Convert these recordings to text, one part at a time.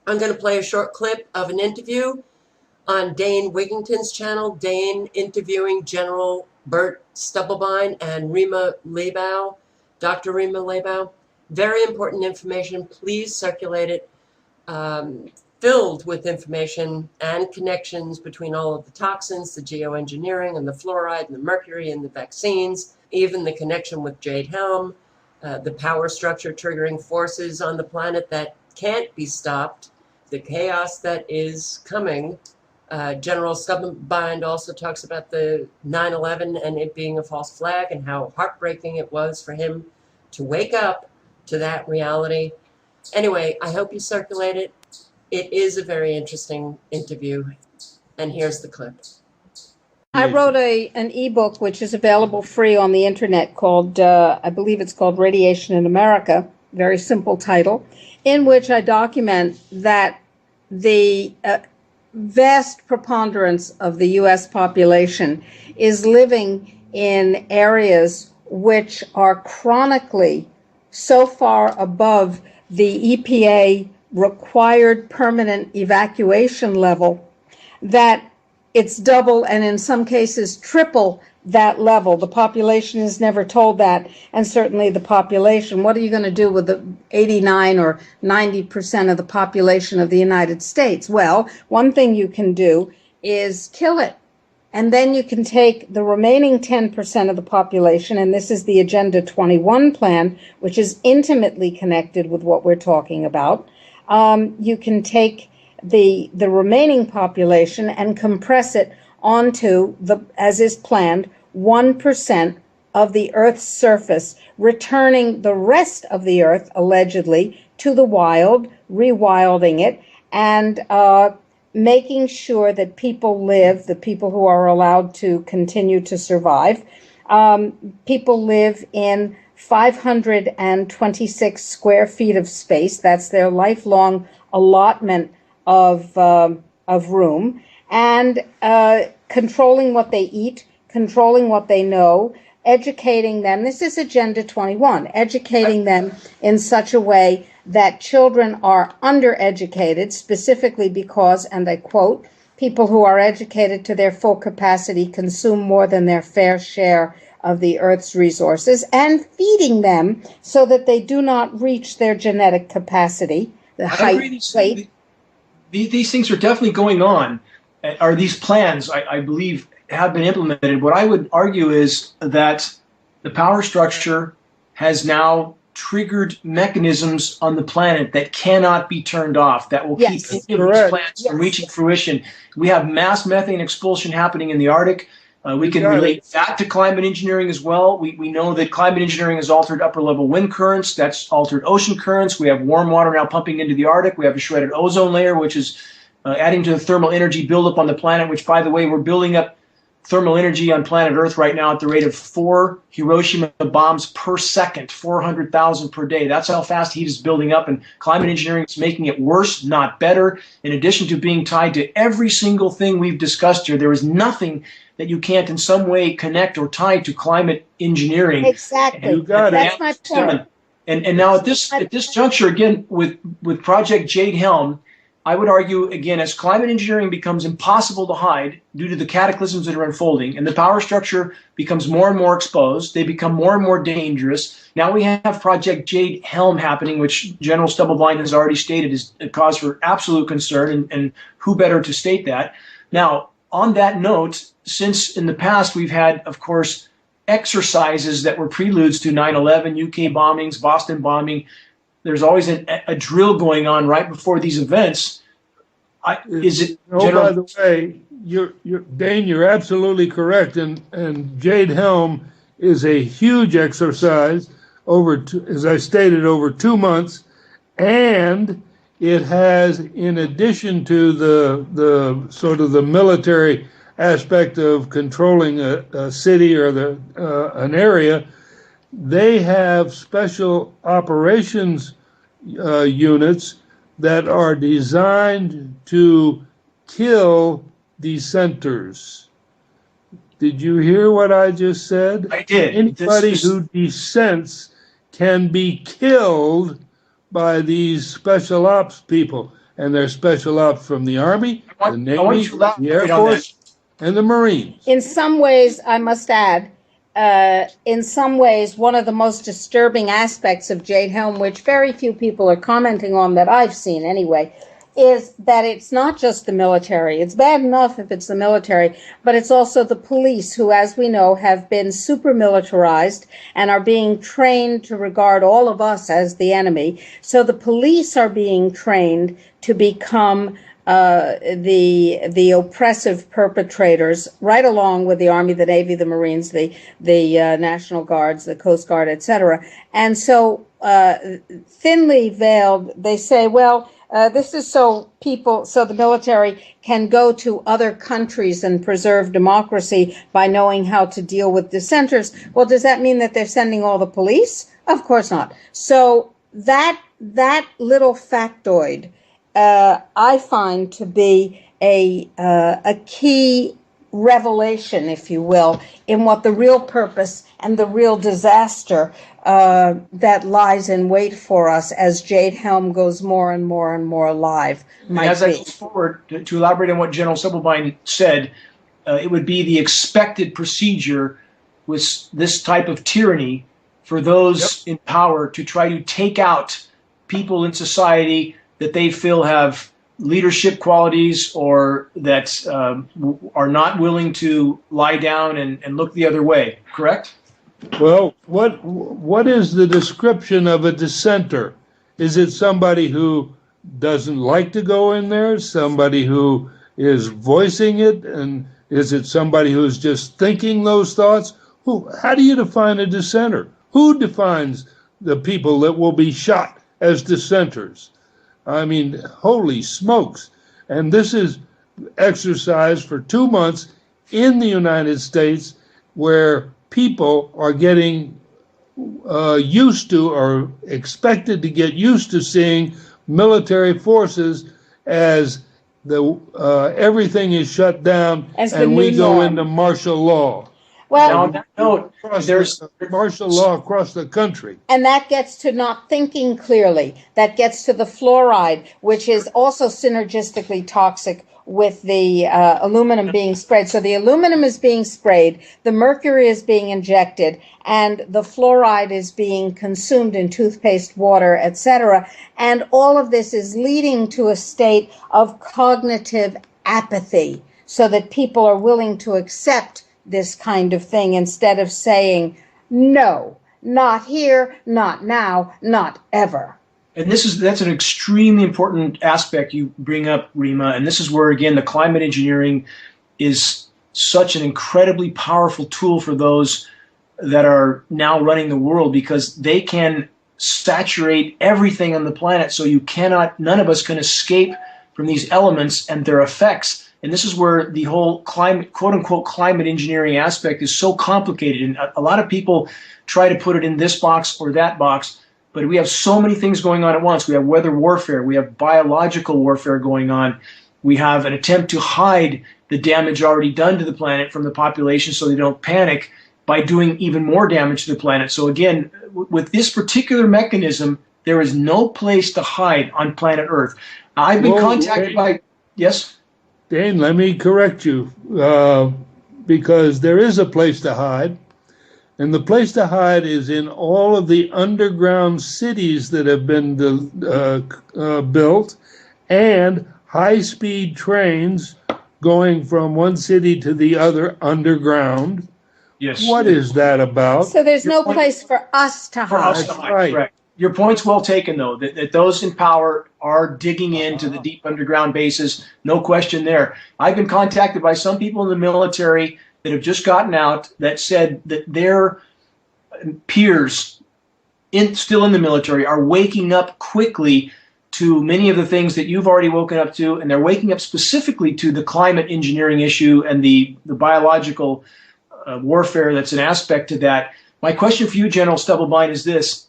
I'm going to play a short clip of an interview on Dane Wigington's channel, Dane interviewing General Bert Stubblebine and Rima Leibau, Dr. Rima Leibau. Very important information. Please circulate it. Filled with information and connections between all of the toxins, the geoengineering, and the fluoride, and the mercury, and the vaccines, even the connection with Jade Helm, the power structure triggering forces on the planet that can't be stopped, the chaos that is coming. General Stubblebine also talks about the 9/11 and it being a false flag and how heartbreaking it was for him to wake up to that reality. Anyway, I hope you circulate it. It is a very interesting interview, and here's the clip. I wrote an ebook which is available free on the internet called, I believe it's called Radiation in America, very simple title, in which I document that the vast preponderance of the U.S. population is living in areas which are chronically so far above the EPA required permanent evacuation level that it's double and in some cases triple that level. The population is never told that, and certainly the population. What are you going to do with the 89 or 90% of the population of the United States? Well, one thing you can do is kill it. And then you can take the remaining 10% of the population, and this is the Agenda 21 plan, which is intimately connected with what we're talking about. You can take the remaining population and compress it onto, as is planned, 1% of the Earth's surface, returning the rest of the Earth, allegedly, to the wild, rewilding it, and making sure that people live, the people who are allowed to continue to survive, people live in 526 square feet of space. That's their lifelong allotment of room, and controlling what they eat, controlling what they know, educating them. This is Agenda 21, educating them in such a way that children are undereducated, specifically because, and I quote, people who are educated to their full capacity consume more than their fair share of the Earth's resources, and feeding them so that they do not reach their genetic capacity, the height, weight. These things are definitely going on. Are these plans, I believe, have been implemented. What I would argue is that the power structure has now triggered mechanisms on the planet that cannot be turned off, that will keep any of these plans from reaching fruition. We have mass methane expulsion happening in the Arctic. We can relate that to climate engineering as well. We know that climate engineering has altered upper level wind currents. That's altered ocean currents. We have warm water now pumping into the Arctic. We have a shredded ozone layer, which is adding to the thermal energy buildup on the planet, which, by the way, we're building up thermal energy on planet Earth right now at the rate of 4 Hiroshima bombs per second, 400,000 per day. That's how fast heat is building up, and climate engineering is making it worse, not better. In addition to being tied to every single thing we've discussed here, there is nothing that you can't in some way connect or tie to climate engineering. Exactly. You got it. That's my point. And now at this juncture, again, with Project Jade Helm, I would argue, again, as climate engineering becomes impossible to hide due to the cataclysms that are unfolding, and the power structure becomes more and more exposed, they become more and more dangerous. Now we have Project Jade Helm happening, which General Stubblebine has already stated is a cause for absolute concern, and who better to state that? Now, on that note, since in the past we've had, of course, exercises that were preludes to 9/11, UK bombings, Boston bombing, there's always a drill going on right before these events. Is it? By the way, Dane, you're absolutely correct, and Jade Helm is a huge exercise over, as I stated, over 2 months, and it has, in addition to the sort of the military aspect of controlling a city or an area, they have special operations units that are designed to kill dissenters. Did you hear what I just said? I did. Anybody who dissents can be killed by these special ops people. and their special ops from the Army, the I want Navy, you to the Air elaborate on that. Force, and the Marines. In some ways, I must add, in some ways, one of the most disturbing aspects of Jade Helm, which very few people are commenting on that I've seen anyway, is that it's not just the military. It's bad enough if it's the military, but it's also the police who, as we know, have been super militarized and are being trained to regard all of us as the enemy. So the police are being trained to become the oppressive perpetrators, right along with the Army, the Navy, the Marines, the National Guards, the Coast Guard, etc. And so, thinly veiled, they say, well, this is so the military can go to other countries and preserve democracy by knowing how to deal with dissenters. Well, does that mean that they're sending all the police? Of course not. So that little factoid, I find to be a key revelation, if you will, in what the real purpose and the real disaster that lies in wait for us as Jade Helm goes more and more and more alive might as I be. go forward, to elaborate on what General Stubblebine said, it would be the expected procedure with this type of tyranny for those in power to try to take out people in society that they feel have leadership qualities or that are not willing to lie down and look the other way, correct? Well, what is the description of a dissenter? Is it somebody who doesn't like to go in there, somebody who is voicing it, and is it somebody who's just thinking those thoughts? How do you define a dissenter? Who defines the people that will be shot as dissenters? I mean, holy smokes. And this is exercised for 2 months in the United States, where people are getting used to or expected to get used to seeing military forces as everything is shut down As the and we new go norm. into martial law. Well, Now, on that note, there's Martial law across the country. and that gets to not thinking clearly. That gets to the fluoride, which is also synergistically toxic with the aluminum being sprayed. So the aluminum is being sprayed, the mercury is being injected, and the fluoride is being consumed in toothpaste, water, etc. And all of this is leading to a state of cognitive apathy, so that people are willing to accept this kind of thing instead of saying, no, not here, not now, not ever. And that's an extremely important aspect you bring up, Rima. And this is where, again, the climate engineering is such an incredibly powerful tool for those that are now running the world, because they can saturate everything on the planet. So none of us can escape from these elements and their effects. And this is where the whole climate, quote unquote, climate engineering aspect is so complicated. And a lot of people try to put it in this box or that box. But we have so many things going on at once. We have weather warfare. We have biological warfare going on. We have an attempt to hide the damage already done to the planet from the population so they don't panic by doing even more damage to the planet. So again, with this particular mechanism, there is no place to hide on planet Earth. I've been contacted by... Yes? Dane, let me correct you, because there is a place to hide. And the place to hide is in all of the underground cities that have been built, and high-speed trains going from one city to the other underground. Yes. What is that about? So there's no place for us to For us hide. to hide, right. correct. Your point's well taken, though, that those in power are digging into the deep underground bases. No question there. I've been contacted by some people in the military that have just gotten out that said that their peers still in the military are waking up quickly to many of the things that you've already woken up to, and they're waking up specifically to the climate engineering issue and the biological warfare that's an aspect to that. My question for you, General Stubblebine, is this.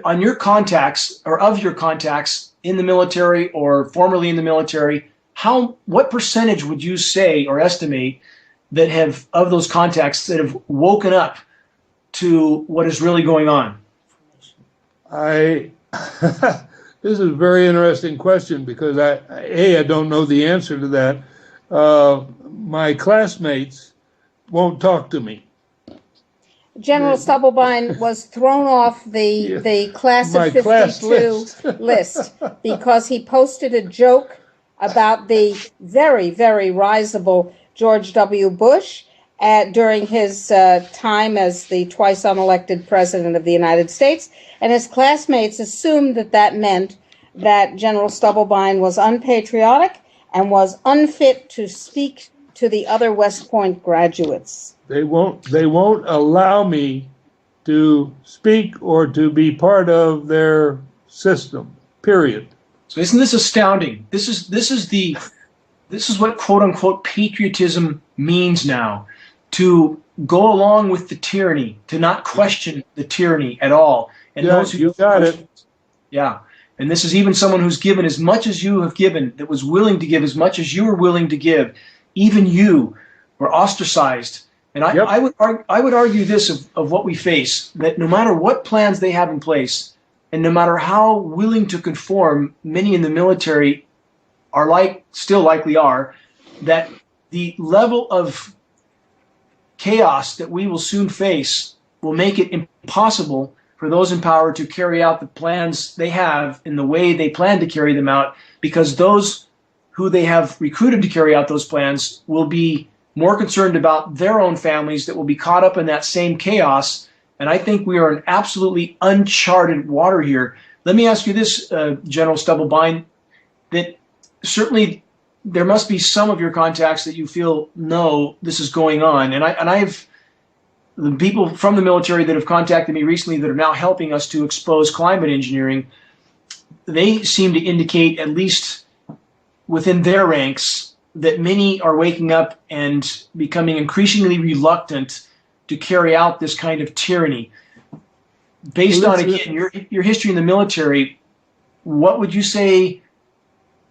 On your contacts, or of your contacts in the military or formerly in the military, what percentage would you say or estimate that have, of those contacts, that have woken up to what is really going on? This is a very interesting question because I don't know the answer to that. My classmates won't talk to me. General Stubblebine was thrown off the class My of 52 class list. list because he posted a joke about the very, very risible George W. Bush during his time as the twice unelected president of the United States. And his classmates assumed that that meant that General Stubblebine was unpatriotic and was unfit to speak to the other West Point graduates. They won't allow me to speak or to be part of their system. Period. So isn't this astounding? This is what quote unquote patriotism means now. To go along with the tyranny, to not question the tyranny at all. And Yeah, those who you got it. Yeah. And this is even someone who's given as much as you have given, that was willing to give as much as you were willing to give. Even you were ostracized. And Yep. I would argue this of what we face, that no matter what plans they have in place, and no matter how willing to conform many in the military still likely are, that the level of chaos that we will soon face will make it impossible for those in power to carry out the plans they have in the way they plan to carry them out, because those who they have recruited to carry out those plans will be more concerned about their own families that will be caught up in that same chaos. And I think we are in absolutely uncharted water here. Let me ask you this, General Stubblebine, that certainly there must be some of your contacts that you feel know this is going on. And I've the people from the military that have contacted me recently that are now helping us to expose climate engineering, they seem to indicate, at least within their ranks, that many are waking up and becoming increasingly reluctant to carry out this kind of tyranny. Based on, again, your history in the military, what would you say,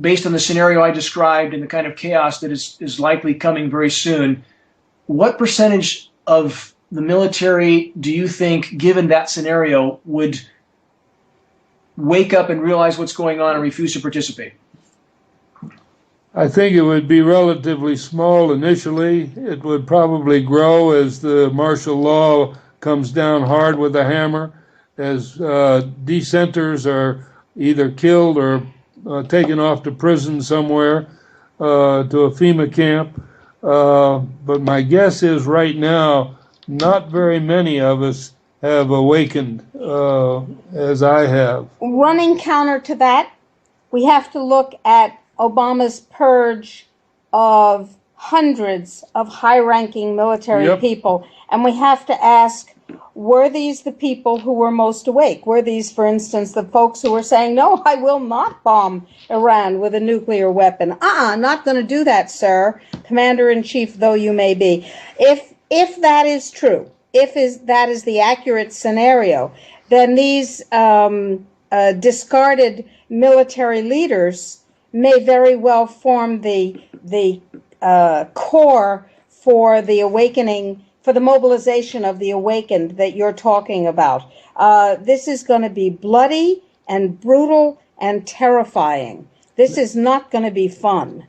based on the scenario I described and the kind of chaos that is likely coming very soon, what percentage of the military do you think, given that scenario, would wake up and realize what's going on and refuse to participate? I think it would be relatively small initially. It would probably grow as the martial law comes down hard with a hammer, as dissenters are either killed or taken off to prison somewhere, to a FEMA camp. But my guess is right now, not very many of us have awakened as I have. Running counter to that, we have to look at Obama's purge of hundreds of high-ranking military Yep. people, and we have to ask, were these the people who were most awake? Were these, for instance, the folks who were saying, no, I will not bomb Iran with a nuclear weapon? Not going to do that, sir, Commander-in-Chief though you may be. If that is true, that is the accurate scenario, then these discarded military leaders may very well form the core for the awakening, for the mobilization of the awakened that you're talking about. This is going to be bloody and brutal and terrifying. This is not going to be fun.